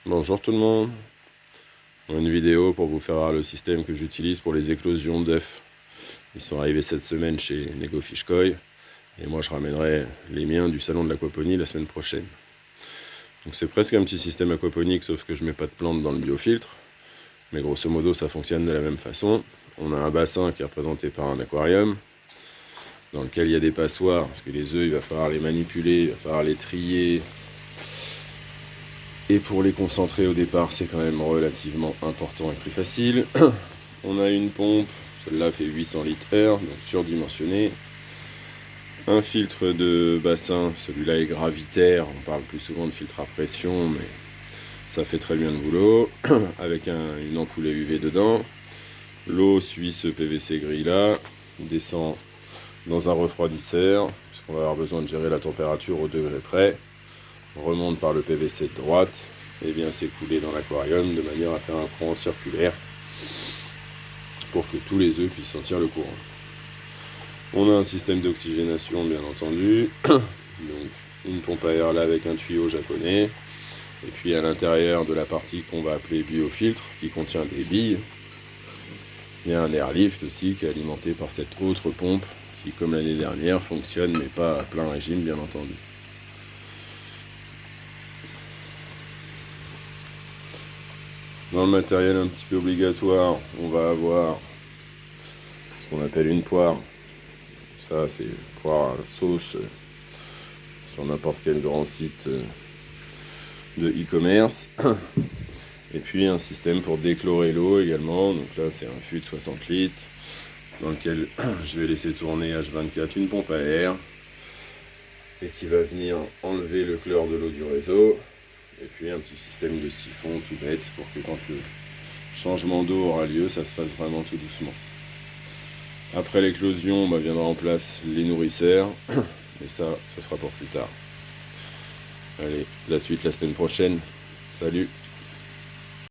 Bonjour tout le monde. Une vidéo pour vous faire voir le système que j'utilise pour les éclosions d'œufs. Ils sont arrivés cette semaine chez Nego Fish Koi et moi je ramènerai les miens du salon de l'aquaponie la semaine prochaine. Donc c'est presque un petit système aquaponique sauf que je mets pas de plantes dans le biofiltre. Mais grosso modo ça fonctionne de la même façon. On a un bassin qui est représenté par un aquarium dans lequel il y a des passoires parce que les œufs il va falloir les manipuler, il va falloir les trier. Et pour les concentrer au départ, c'est quand même relativement important et plus facile. On a une pompe, celle-là fait 800 litres heure, donc surdimensionnée. Un filtre de bassin, celui-là est gravitaire, on parle plus souvent de filtre à pression, mais ça fait très bien le boulot. Avec une ampoule UV dedans. L'eau suit ce PVC gris-là, descend dans un refroidisseur, puisqu'on va avoir besoin de gérer la température au degré près. Remonte par le PVC de droite et vient s'écouler dans l'aquarium de manière à faire un courant circulaire pour que tous les œufs puissent sentir le courant. On a un système d'oxygénation bien entendu, donc une pompe à air là avec un tuyau japonais, et puis à l'intérieur de la partie qu'on va appeler biofiltre qui contient des billes, il y a un airlift aussi qui est alimenté par cette autre pompe qui comme l'année dernière fonctionne mais pas à plein régime bien entendu. Dans le matériel un petit peu obligatoire, on va avoir ce qu'on appelle une poire. Ça, c'est poire à sauce sur n'importe quel grand site de e-commerce. Et puis un système pour déchlorer l'eau également. Donc là, c'est un fût de 60 litres dans lequel je vais laisser tourner H24 une pompe à air et qui va venir enlever le chlore de l'eau du réseau. Et puis un petit système de siphon tout bête pour que quand le changement d'eau aura lieu, ça se fasse vraiment tout doucement. Après l'éclosion, viendra en place les nourrisseurs, mais ça, ce sera pour plus tard. Allez, la suite la semaine prochaine. Salut!